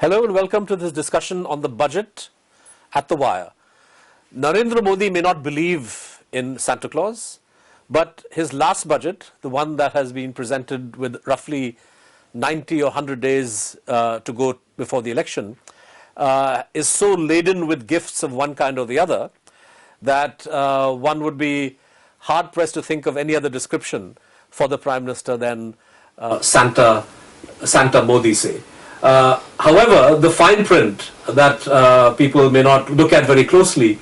Hello and welcome to this discussion on the budget at The Wire. Narendra Modi may not believe in Santa Claus, but his last budget, the one that has been presented with roughly 90 or 100 days to go before the election, is so laden with gifts of one kind or the other that one would be hard-pressed to think of any other description for the Prime Minister than Santa Modi, say. However, the fine print that people may not look at very closely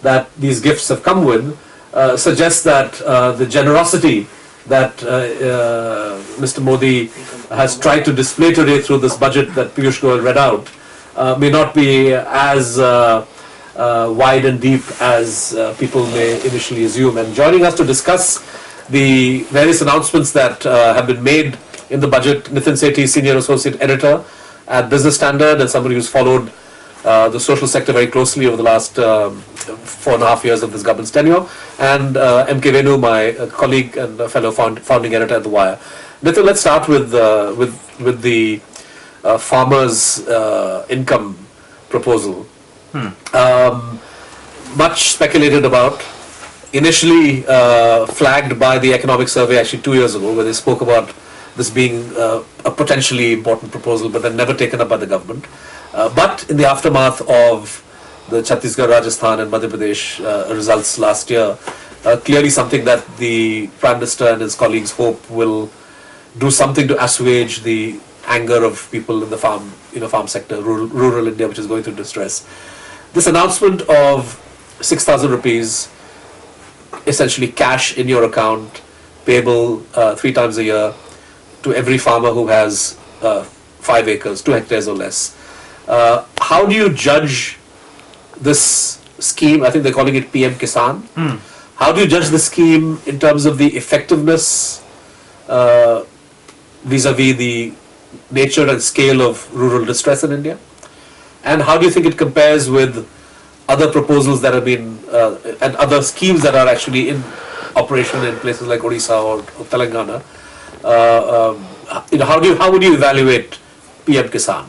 that these gifts have come with suggests that the generosity that Mr. Modi has tried to display today through this budget that Piyush Goyal read out may not be as wide and deep as people may initially assume. And joining us to discuss the various announcements that have been made in the budget, Nitin Sethi, Senior Associate Editor at Business Standard and somebody who's followed the social sector very closely over the last 4.5 years of this government's tenure, and M.K. Venu, my colleague and fellow founding editor at The Wire. Nitin, let's start with the farmers' income proposal. Much speculated about, initially flagged by the Economic Survey actually 2 years ago, where they spoke about this being a potentially important proposal, but then never taken up by the government. But in the aftermath of the Chhattisgarh, Rajasthan and Madhya Pradesh results last year, clearly something that the Prime Minister and his colleagues hope will do something to assuage the anger of people in the farm sector, rural India, which is going through distress. This announcement of 6,000 rupees, essentially cash in your account, payable 3 times a year, to every farmer who has 5 acres, 2 hectares or less. How do you judge this scheme? I think they're calling it PM Kisan. How do you judge the scheme in terms of the effectiveness vis-a-vis the nature and scale of rural distress in India? And how do you think it compares with other proposals that have been, and other schemes that are actually in operation in places like Odisha or Telangana? How would you evaluate PM Kisan?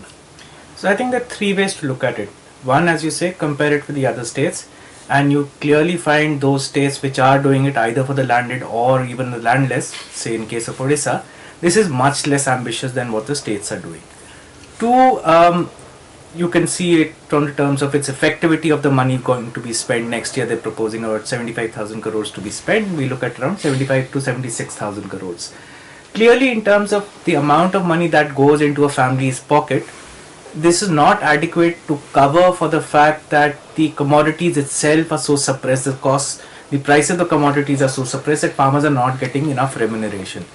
So I think there are 3 ways to look at it. One, as you say, compare it with the other states, and you clearly find those states which are doing it either for the landed or even the landless, say in case of Odisha, this is much less ambitious than what the states are doing. 2, you can see it from the terms of its effectivity of the money going to be spent. Next year they're proposing about 75,000 crores to be spent. We look at around 75 to 76,000 crores. Clearly, in terms of the amount of money that goes into a family's pocket, this is not adequate to cover for the fact that the commodities itself are so suppressed, the price of the commodities are so suppressed that farmers are not getting enough remuneration.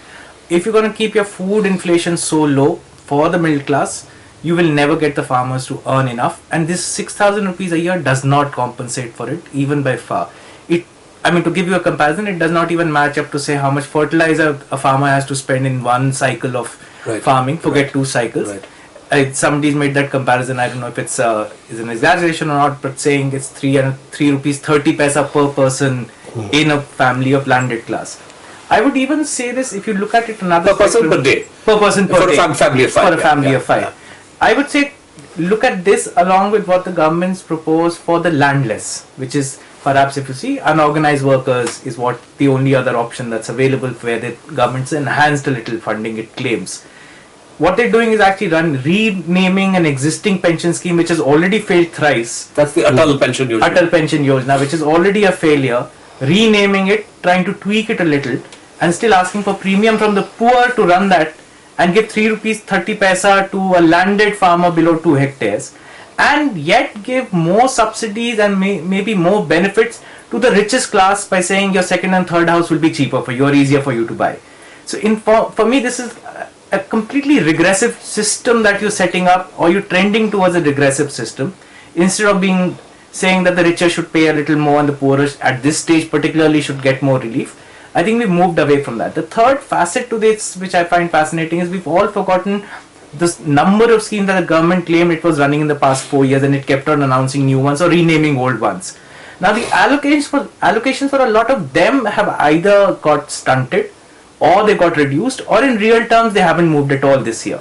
If you're going to keep your food inflation so low for the middle class, you will never get the farmers to earn enough, and this 6,000 rupees a year does not compensate for it even by far. To give you a comparison, it does not even match up to say how much fertilizer a farmer has to spend in one cycle of farming, forget 2 cycles. Somebody's made that comparison, I don't know if it's is an exaggeration or not, but saying it's 3 rupees 30 paisa per person in a family of landed class. I would even say this, if you look at it another per person per day. Per person per day. For a family of 5. For a family of 5. I would say look at this along with what the government's propose for the landless, which is perhaps, if you see, unorganized workers is what the only other option that's available where the government's enhanced a little funding, it claims. What they're doing is actually renaming an existing pension scheme which has already failed thrice. That's the Atal Pension Yojana. Atal Pension Yojana, which is already a failure, renaming it, trying to tweak it a little, and still asking for premium from the poor to run that and give 3 rupees 30 paisa to a landed farmer below 2 hectares. And yet give more subsidies and maybe more benefits to the richest class by saying your second and third house will be cheaper for you or easier for you to buy. So for me, this is a completely regressive system that you're setting up, or you're trending towards a regressive system, instead of saying that the richer should pay a little more and the poorer at this stage particularly should get more relief. I think we've moved away from that. The third facet to this, which I find fascinating, is we've all forgotten this number of schemes that the government claimed it was running in the past 4 years, and it kept on announcing new ones or renaming old ones. Now the allocations for a lot of them have either got stunted, or they got reduced, or in real terms they haven't moved at all this year.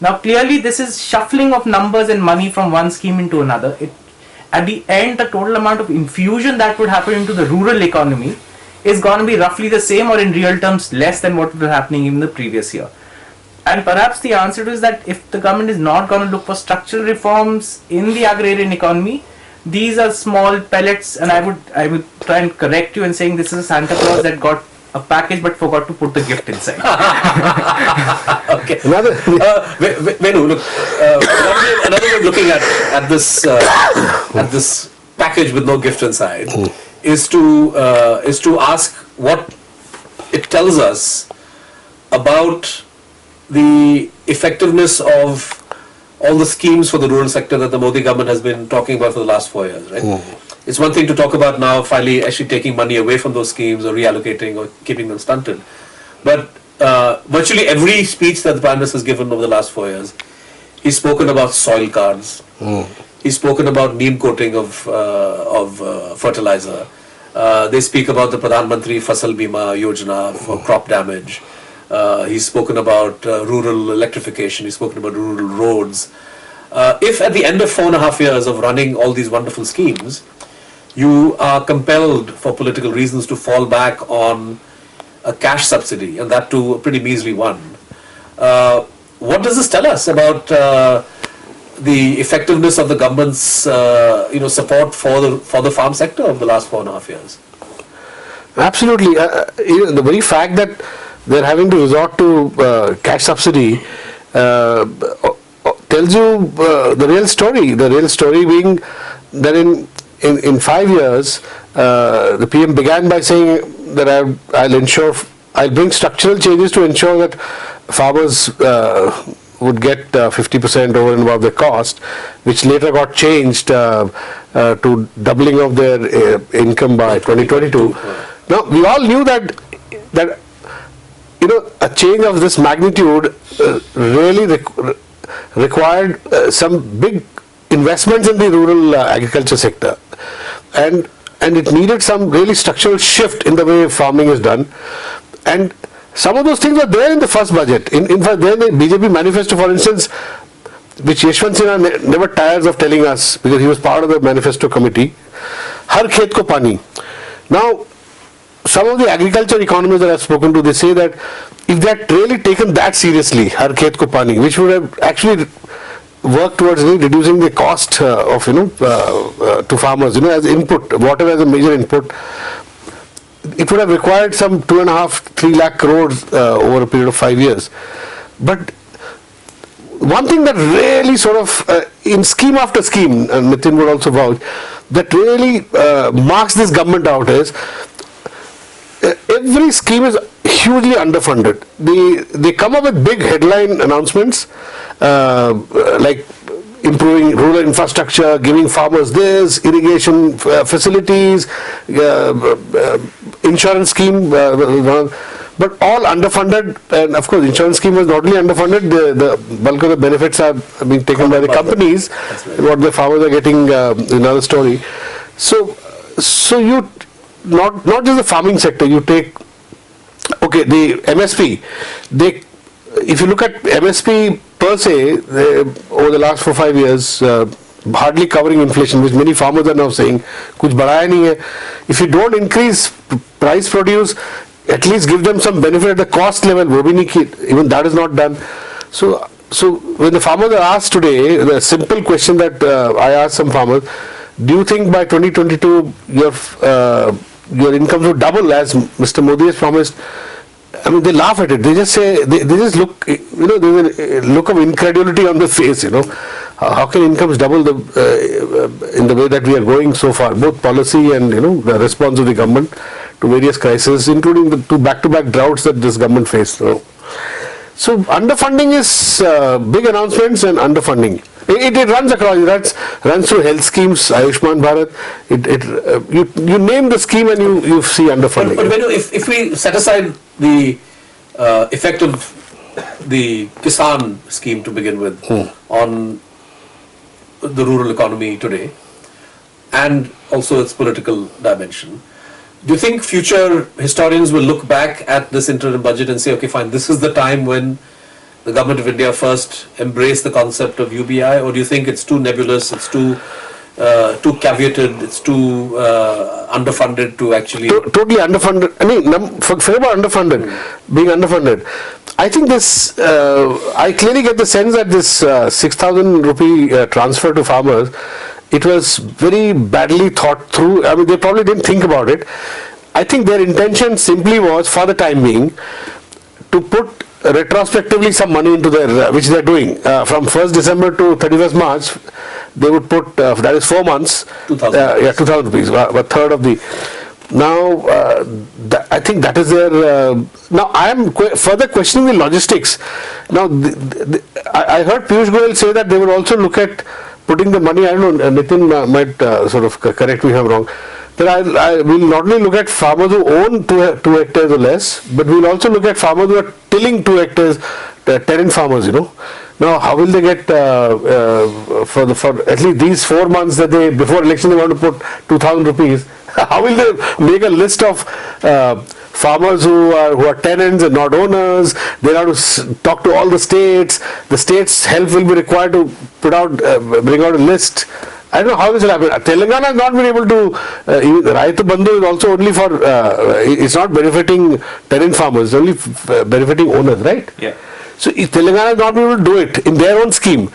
Now clearly this is shuffling of numbers and money from one scheme into another. At the end, the total amount of infusion that would happen into the rural economy is going to be roughly the same, or in real terms less than what was happening in the previous year. And perhaps the answer to is that if the government is not going to look for structural reforms in the agrarian economy, these are small pellets, and I would try and correct you in saying this is a Santa Claus that got a package but forgot to put the gift inside. Okay. Venu, look, another way of looking at this package with no gift inside is to ask what it tells us about the effectiveness of all the schemes for the rural sector that the Modi government has been talking about for the last 4 years, right? It's one thing to talk about now finally actually taking money away from those schemes or reallocating or keeping them stunted. But virtually every speech that the Prime Minister has given over the last 4 years, he's spoken about soil cards. He's spoken about neem coating of fertilizer. They speak about the Pradhan Mantri Fasal Bima Yojana for crop damage. He's spoken about rural electrification. He's spoken about rural roads. If at the end of 4.5 years of running all these wonderful schemes, you are compelled for political reasons to fall back on a cash subsidy, and that too a pretty measly one, what does this tell us about the effectiveness of the government's support for the farm sector over the last 4.5 years? Absolutely. The very fact that they're having to resort to cash subsidy tells you the real story. The real story being that in 5 years, the PM began by saying that I'll bring structural changes to ensure that farmers would get 50% over and above their cost, which later got changed to doubling of their income by 2022. Now, we all knew that a change of this magnitude really required some big investments in the rural agriculture sector, and it needed some really structural shift in the way farming is done, and some of those things were there in the first budget. In fact, there in the BJP manifesto, for instance, which Yashwant Sinha never tires of telling us because he was part of the manifesto committee, Har Khet Ko Pani. Now, some of the agriculture economists that I've spoken to, they say that if they had really taken that seriously, Har Khet Ko Pani, which would have actually worked towards reducing the cost of to farmers, as input, water as a major input, it would have required some 2.5-3 lakh crores over a period of 5 years. But one thing that really sort of, in scheme after scheme, and Nitin would also vouch, that really marks this government out is, every scheme is hugely underfunded. They come up with big headline announcements like improving rural infrastructure, giving farmers this, irrigation facilities, insurance scheme, but all underfunded. And of course, insurance scheme was not only underfunded, the bulk of the benefits are being taken by the companies. What the farmers are getting, another story. So you not just the farming sector. You take the MSP. If you look at MSP per se, over the last 4-5 years, hardly covering inflation, which many farmers are now saying, kuch badhaya nahi hai. If you don't increase price produce, at least give them some benefit at the cost level. Wo bhi nahi ki, even that is not done. So when the farmers are asked today, the simple question that I asked some farmers, do you think by 2022 your incomes would double as Mr. Modi has promised? I mean, they laugh at it. They just say, they just look, there's a look of incredulity on the face, How can incomes double in the way that we are going so far, both policy and, the response of the government to various crises, including the two back-to-back droughts that this government faced. So underfunding is big announcements and underfunding. It runs across. It runs through health schemes, Ayushman Bharat. You name the scheme and you see underfunding. But if we set aside the effect of the Kisan scheme to begin with on the rural economy today, and also its political dimension, do you think future historians will look back at this interim budget and say, okay, fine, this is the time when the government of India first embrace the concept of UBI, or do you think it's too nebulous, it's too caveated, it's too underfunded to actually... Totally underfunded. I mean, forget about underfunded, being underfunded. I think this, I clearly get the sense that this 6,000 rupee transfer to farmers, it was very badly thought through. I mean, they probably didn't think about it. I think their intention simply was, for the time being, to put retrospectively some money into their, which they are doing. From 1st December to 31st March, they would put, that is 4 months, 2,000 rupees, a third of the... Now, I think that is their... now, I am further questioning the logistics. Now, I heard Piyush Goyal say that they would also look at putting the money, I don't know, Nitin might sort of correct me if I'm wrong, that I will not only look at farmers who own 2 hectares or less, but we'll also look at farmers who are tilling 2 hectares, tenant farmers, you know. Now, how will they get, for at least these 4 months that they, before election, they want to put 2,000 rupees, how will they make a list of farmers who are tenants and not owners? They'll have to talk to all the states help will be required to bring out a list. I don't know how this will happen. Telangana has not been able to, Raitu Bandhu is also only for, it's not benefiting tenant farmers, it's only benefiting owners, right? Yeah. So if Telangana has not been able to do it in their own scheme,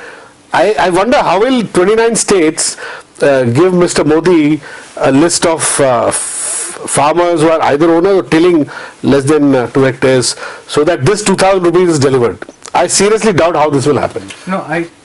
I wonder how will 29 states give Mr. Modi a list of farmers who are either owners or tilling less than 2 hectares, so that this 2,000 rupees is delivered. I seriously doubt how this will happen. No,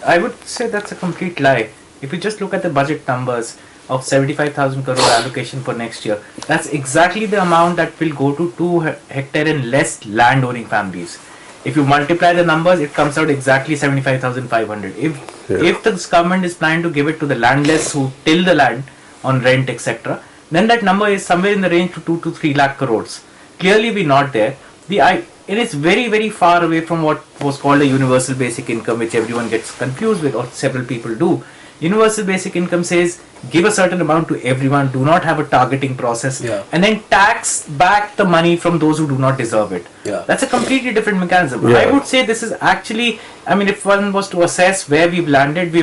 I would say that's a complete lie. If you just look at the budget numbers of 75,000 crore allocation for next year, that's exactly the amount that will go to 2 hectare and less land owning families. If you multiply the numbers, it comes out exactly 75,500. If this government is planning to give it to the landless who till the land on rent, etc., then that number is somewhere in the range of 2 to 3 lakh crores. Clearly, we're not there. It is very, very far away from what was called a universal basic income, which everyone gets confused with, or several people do. Universal basic income says give a certain amount to everyone, do not have a targeting process, and then tax back the money from those who do not deserve it. That's a completely different mechanism. I would say this is actually, I mean, if one was to assess where we've landed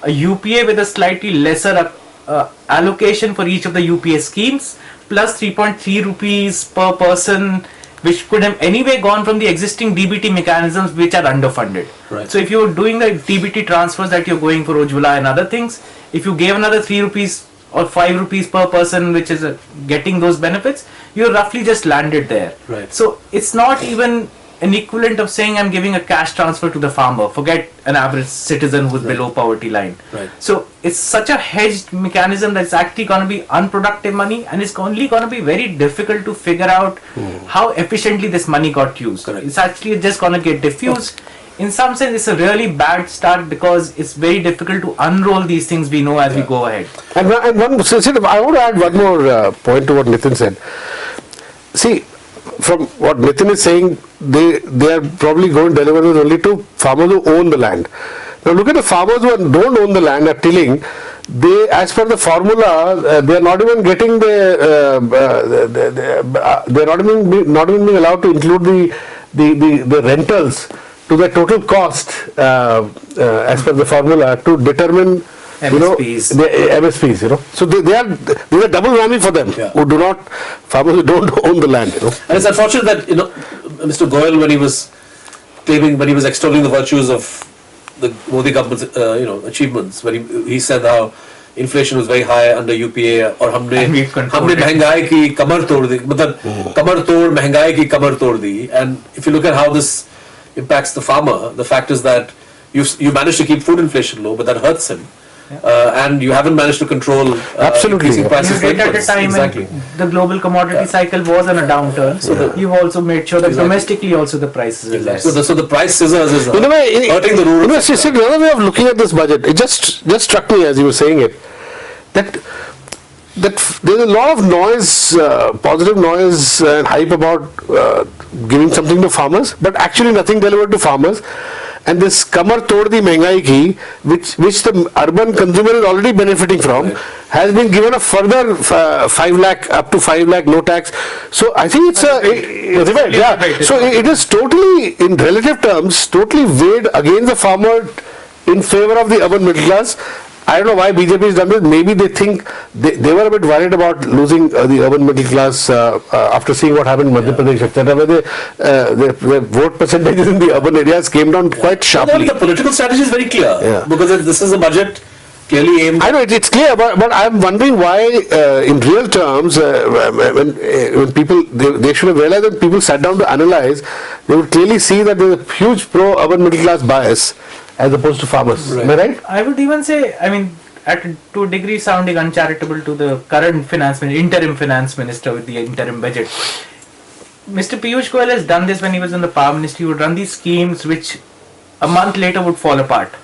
a UPA with a slightly lesser allocation for each of the UPA schemes, plus 3.3 rupees per person, which could have anyway gone from the existing DBT mechanisms which are underfunded. Right. So if you're doing the DBT transfers that you're going for Ujjwala and other things, if you gave another 3 rupees or 5 rupees per person, which is getting those benefits, you're roughly just landed there. Right. So it's not even an equivalent of saying I'm giving a cash transfer to the farmer. Forget an average citizen who's below poverty line. Right. So it's such a hedged mechanism that's actually going to be unproductive money, and it's only going to be very difficult to figure out how efficiently this money got used. Correct. It's actually just going to get diffused. In some sense, it's a really bad start because it's very difficult to unroll these things we know as we go ahead. And I want to add one more point to what Nitin said. See, from what Nitin is saying, they are probably going to deliver this only to farmers who own the land. Now look at the farmers who don't own the land, are tilling. They, as per the formula, they are not even getting they are not even being allowed to include the rentals to the total cost as per the formula to determine MSPs. The MSPs, So they are double whammy for them farmers who don't own the land, And it's unfortunate that, Mr. Goyal, when he was extolling the virtues of the Modi government's, achievements, when he said how inflation was very high under UPA, or हमने महंगाई की कमर तोड़ दी, मतलब कमर तोड़ महंगाई की कमर तोड़ दी. And if you look at how this impacts the farmer, the fact is that you managed to keep food inflation low, but that hurts him. And you haven't managed to control increasing prices. You did at a time when the global commodity cycle was on a downturn, so you've also made sure that domestically also the prices are less. So the price scissors is hurting the rural. Another way of looking at this budget, it just struck me as you were saying it, that there's a lot of noise, positive noise and hype about giving something to farmers, but actually nothing delivered to farmers. and this kamar tod di mehengai ki, which the urban consumer is already benefiting from, has been given a further 5 lakh, up to 5 lakh, no tax. So I think it's a rebate, yeah. So it is totally, in relative terms, totally weighed against the farmer in favor of the urban middle class. I don't know why BJP has done this. Maybe they think they were a bit worried about losing the urban middle class after seeing what happened in Madhya Pradesh, etc., where the vote percentages in the urban areas came down quite sharply. The political strategy is very clear because this is a budget clearly aimed. I know it's clear, but I'm wondering why, in real terms, when people they should have realized that people sat down to analyze, they would clearly see that there's a huge pro-urban middle class bias as opposed to farmers. Am I right? I would even say, I mean, to a degree sounding uncharitable to the current interim finance minister with the interim budget. Mr. Piyush Goyal has done this when he was in the power ministry. He would run these schemes which a month later would fall apart.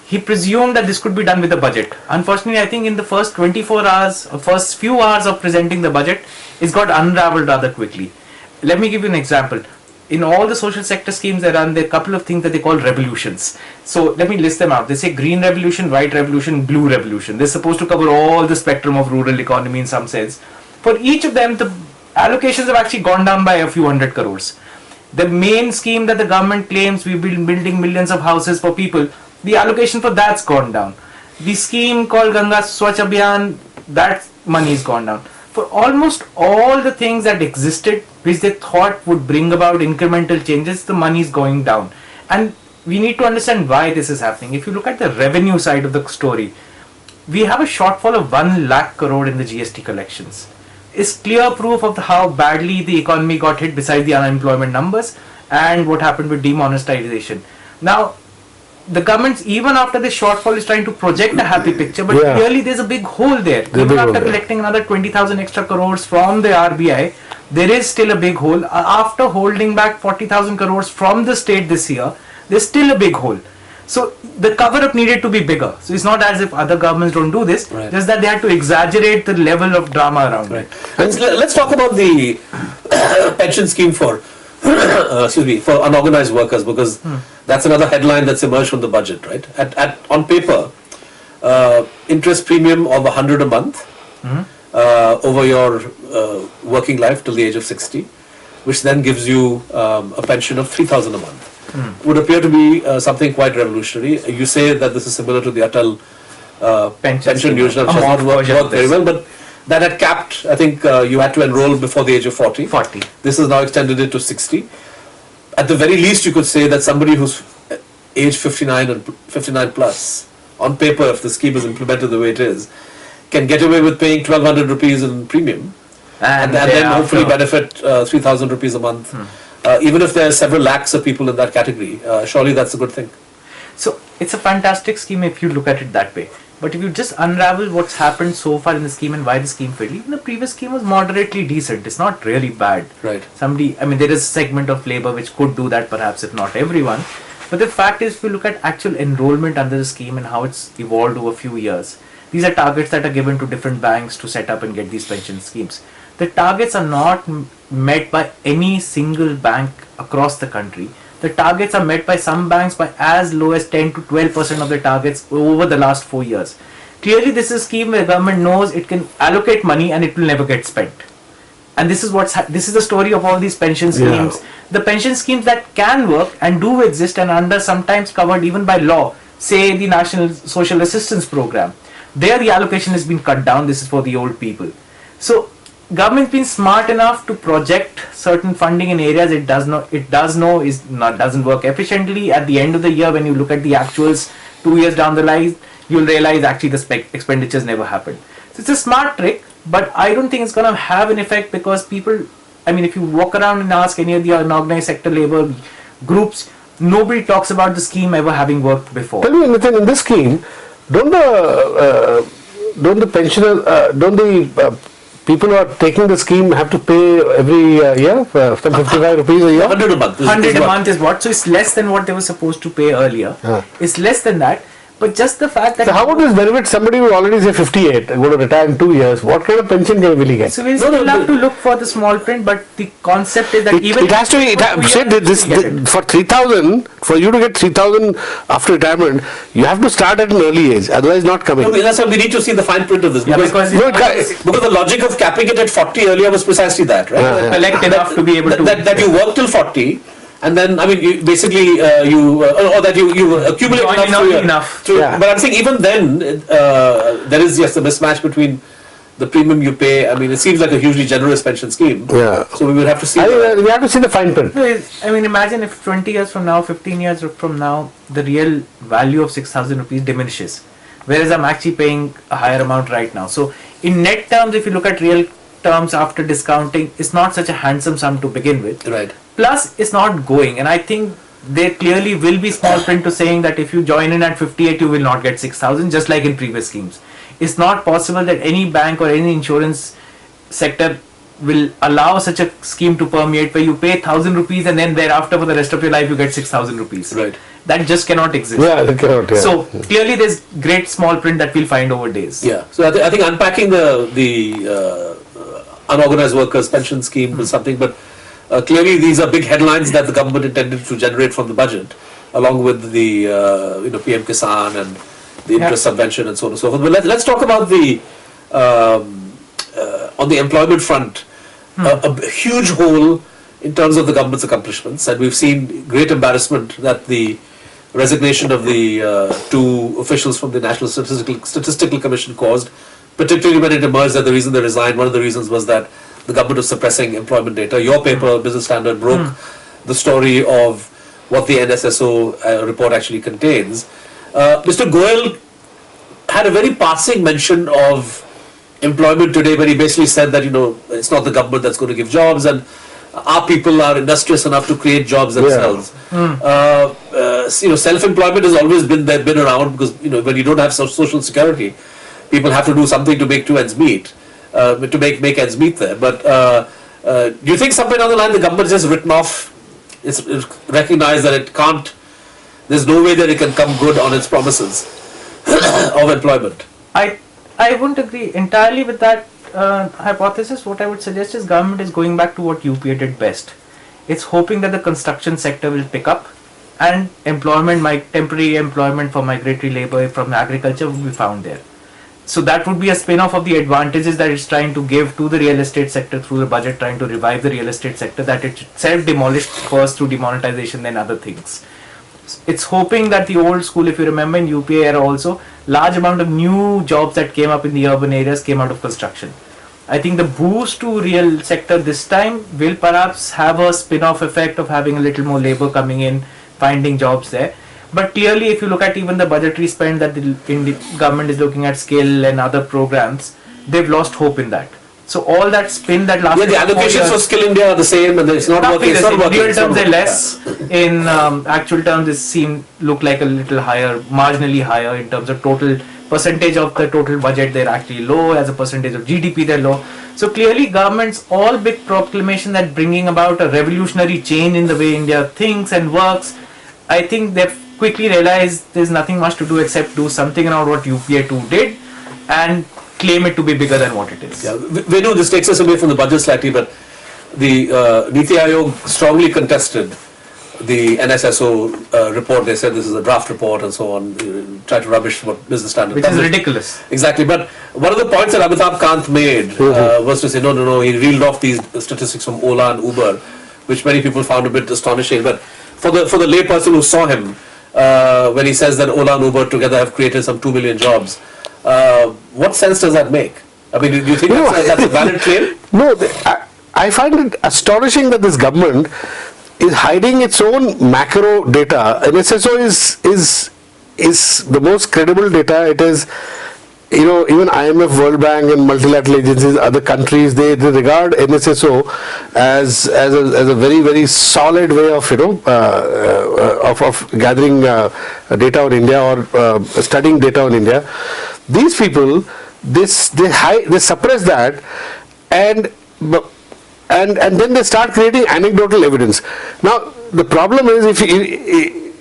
He presumed that this could be done with the budget. Unfortunately, I think in the first 24 hours, or first few hours of presenting the budget, it's got unraveled rather quickly. Let me give you an example. In all the social sector schemes they run, there are a couple of things that they call revolutions. So let me list them out. They say green revolution, white revolution, blue revolution. They're supposed to cover all the spectrum of rural economy in some sense. For each of them, the allocations have actually gone down by a few hundred crores. The main scheme that the government claims we've been building millions of houses for people, the allocation for that's gone down. The scheme called Ganga Swachh Abhiyan, that money has gone down. For almost all the things that existed, which they thought would bring about incremental changes, the money is going down. And we need to understand why this is happening. If you look at the revenue side of the story, we have a shortfall of 1 lakh crore in the GST collections. It's clear proof of how badly the economy got hit besides the unemployment numbers and what happened with demonetization. Now, the government, even after this shortfall, is trying to project a happy picture, but clearly there's a big hole there. Even after collecting another 20,000 extra crores from the RBI, there is still a big hole. After holding back 40,000 crores from the state this year, there's still a big hole. So the cover-up needed to be bigger. So it's not as if other governments don't do this, just that they had to exaggerate the level of drama around it. Let's talk about the pension scheme for for unorganized workers, because that's another headline that's emerged from the budget, right? On paper, interest premium of 100 a month over your working life till the age of 60, which then gives you a pension of 3,000 a month, would appear to be something quite revolutionary. You say that this is similar to the Atal pension Yojana, which has not worked very well, but that had capped, I think you had to enroll before the age of 40. This has now extended it to 60. At the very least, you could say that somebody who's age 59 and 59 plus, on paper, if the scheme is implemented the way it is, can get away with paying 1,200 rupees in premium and then hopefully benefit 3,000 rupees a month. Even if there are several lakhs of people in that category, surely that's a good thing. So it's a fantastic scheme if you look at it that way. But if you just unravel what's happened so far in the scheme and why the scheme failed, even the previous scheme was moderately decent. It's not really bad. Right. There is a segment of labor which could do that, perhaps, if not everyone. But the fact is, if you look at actual enrollment under the scheme and how it's evolved over a few years, these are targets that are given to different banks to set up and get these pension schemes. The targets are not met by any single bank across the country. The targets are met by some banks by as low as 10 to 12% of the targets over the last 4 years. Clearly, this is a scheme where government knows it can allocate money and it will never get spent. And this is this is the story of all these pension schemes. Yeah. The pension schemes that can work and do exist and are sometimes covered even by law, say the National Social Assistance Program. There the allocation has been cut down. This is for the old people. So government's been smart enough to project certain funding in areas it doesn't work efficiently. At the end of the year, when you look at the actuals 2 years down the line, you'll realize actually the expenditures never happened. So it's a smart trick, but I don't think it's going to have an effect because people, if you walk around and ask any of the unorganized sector labor groups, nobody talks about the scheme ever having worked before. Tell me, Nitin, in this scheme, don't the people who are taking the scheme have to pay every year, 55 rupees a year? 100 a month. 100 a month is what? So it's less than what they were supposed to pay earlier. It's less than that. But just the fact that So how would this benefit somebody who already say 58, going to retire in 2 years? What kind of pension can he really get? so we still have to look for the small print, but the concept is that even It has to be, say for 3,000, for you to get 3,000 after retirement, you have to start at an early age, otherwise not coming. No, that's why we need to see the fine print of this. Yeah, because No, it can't- Because the logic of capping it at 40 earlier was precisely that, right? Yeah, yeah. collect enough to be able to That you work till 40, and then, I mean, you basically, or that you accumulate Join enough. enough. Yeah. But I'm saying even then, there is, yes, a mismatch between the premium you pay. I mean, it seems like a hugely generous pension scheme. Yeah. So we will have to see. I that. think we have to see the fine print. I mean, imagine if 20 years from now, 15 years from now, the real value of 6,000 rupees diminishes, whereas I'm actually paying a higher amount right now. So in net terms, if you look at real terms after discounting, it's not such a handsome sum to begin with. Right. Plus, it's not going, and I think there clearly will be small print to saying that if you join in at 58, you will not get 6,000, just like in previous schemes. It's not possible that any bank or any insurance sector will allow such a scheme to permeate where you pay 1,000 rupees and then thereafter for the rest of your life you get 6,000 rupees. Right. That just cannot exist. Yeah, they cannot, yeah. So clearly there's great small print that we'll find over days. Yeah. So I think unpacking the unorganized workers pension scheme was something, but clearly these are big headlines that the government intended to generate from the budget, along with the PM Kisan and the interest subvention and so on and so forth. But let's talk about the on the employment front, a huge hole in terms of the government's accomplishments, and we've seen great embarrassment that the resignation of the two officials from the National Statistical Commission caused, particularly when it emerged that the reason they resigned, one of the reasons was that the government was suppressing employment data. Your paper, Business Standard, broke the story of what the NSSO report actually contains. Mr. Goyal had a very passing mention of employment today, where he basically said that, it's not the government that's going to give jobs, and our people are industrious enough to create jobs themselves. Self-employment has always been around, because when you don't have social security, people have to do something to make two ends meet, to make ends meet there. But do you think somewhere down the line the government has just written off, it's recognized that it can't, there's no way that it can come good on its promises of employment? I wouldn't agree entirely with that hypothesis. What I would suggest is government is going back to what UPA did best. It's hoping that the construction sector will pick up and temporary employment for migratory labor from agriculture will be found there. So that would be a spin-off of the advantages that it's trying to give to the real estate sector through the budget, trying to revive the real estate sector that it self-demolished first through demonetization, then other things. It's hoping that the old school, if you remember in UPA era also, large amount of new jobs that came up in the urban areas came out of construction. I think the boost to real sector this time will perhaps have a spin-off effect of having a little more labor coming in, finding jobs there. But clearly, if you look at even the budgetary spend that the government is looking at, skill and other programs, they've lost hope in that. So all that spin that lasted. Yeah, the allocations for Skill India are the same, and it's not working. It's not working. In real terms, they're less. In actual terms, it look like a little higher, marginally higher in terms of total percentage of the total budget. They're actually low as a percentage of GDP. They're low. So clearly, government's all big proclamation that bringing about a revolutionary change in the way India thinks and works. I think they've quickly realized there's nothing much to do except do something around what UPA 2 did and claim it to be bigger than what it is. Yeah, we know this takes us away from the budget slightly, but the Niti Aayog strongly contested the NSSO report. They said this is a draft report and so on, try to rubbish what Business Standard. Which is ridiculous. Exactly, but one of the points that Amitabh Kant made was to say, no, he reeled off these statistics from Ola and Uber, which many people found a bit astonishing. But for the lay person who saw him, when he says that Ola and Uber together have created some 2 million jobs, what sense does that make? I mean, do you think that's a valid claim? No, I find it astonishing that this government is hiding its own macro data. NSSO is the most credible data. It is, even IMF, World Bank and multilateral agencies, other countries, they regard NSSO as a very, very solid way of, of gathering data on India or studying data on India. These people, they suppress that and then they start creating anecdotal evidence. Now, the problem is, if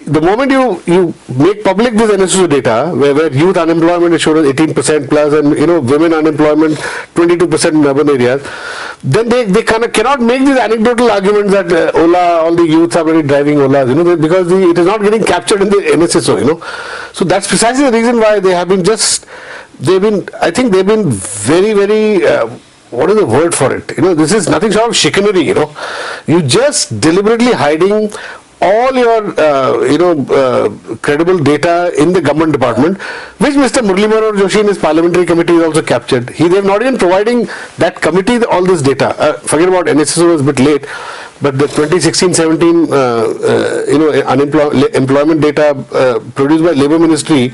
the moment you make public this NSSO data, where youth unemployment is shown as 18% plus, and women unemployment 22% in urban areas, then they kind of cannot make these anecdotal arguments that Ola, all the youths are really driving Olas, because it is not getting captured in the NSSO, So that's precisely the reason why I think they've been very, very, what is the word for it? This is nothing short of chicanery, You just deliberately hiding all your, credible data in the government department, which Mr. Murli Manohar Joshi in his parliamentary committee is also captured. They're not even providing that committee all this data. Forget about NSSO, was a bit late, but the 2016-17, employment data produced by Labour Ministry,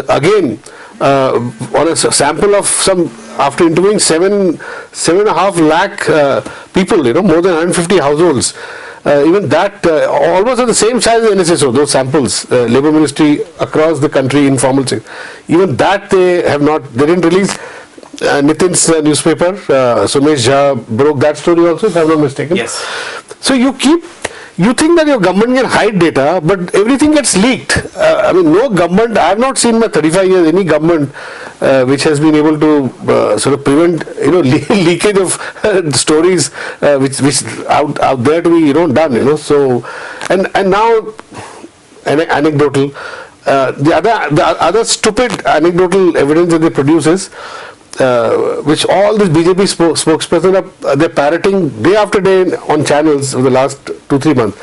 again, on a sample of after interviewing 7.5 lakh people, more than 150 households. Even that almost at the same size as NSSO, those samples, Labour Ministry across the country, informal sector. Even that they didn't release. Nitin's newspaper, Sumesh Jha broke that story also, if I'm not mistaken. Yes. So you think that your government can hide data, but everything gets leaked. No government, I have not seen in my 35 years any government which has been able to sort of prevent leakage of stories which out there to be done. So and now anecdotal. The other stupid anecdotal evidence that they produce is which all these BJP spokespersons they're parroting day after day on channels over the last 2-3 months.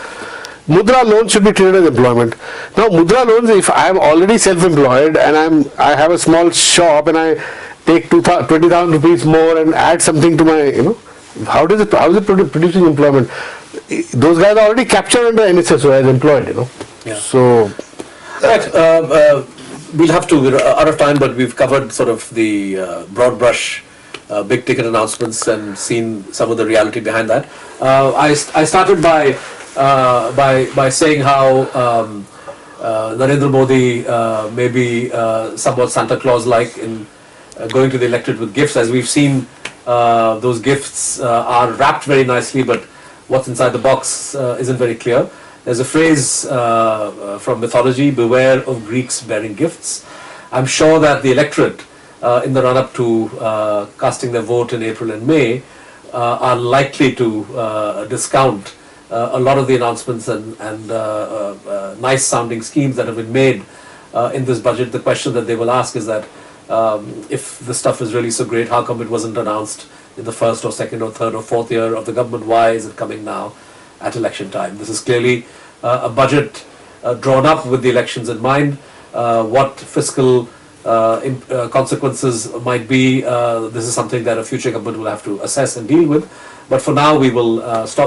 Mudra loans should be treated as employment. Now, Mudra loans, if I am already self-employed and I have a small shop and I take 20,000 rupees more and add something to my, how is it producing employment? Those guys are already captured under NSSO as employed, Yeah. So, right. We'll have to, we're out of time, but we've covered sort of the broad brush, big ticket announcements and seen some of the reality behind that. I started by saying how Narendra Modi may be somewhat Santa Claus-like in going to the electorate with gifts. As we've seen, those gifts are wrapped very nicely, but what's inside the box isn't very clear. There's a phrase from mythology, beware of Greeks bearing gifts. I'm sure that the electorate in the run-up to casting their vote in April and May are likely to discount a lot of the announcements and nice sounding schemes that have been made in this budget. The question that they will ask is that if the stuff is really so great, how come it wasn't announced in the first or second or third or fourth year of the government? Why is it coming now at election time? This is clearly a budget drawn up with the elections in mind. What fiscal consequences might be, this is something that a future government will have to assess and deal with. But for now, we will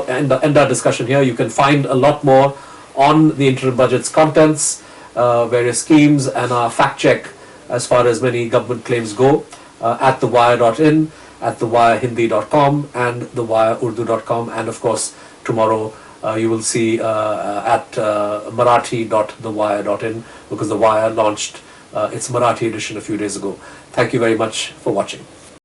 end our discussion here. You can find a lot more on the interim budget's contents, various schemes, and our fact check as far as many government claims go at thewire.in, at thewirehindi.com, and thewireurdu.com, and of course tomorrow you will see at marathi.thewire.in, because The Wire launched its Marathi edition a few days ago. Thank you very much for watching.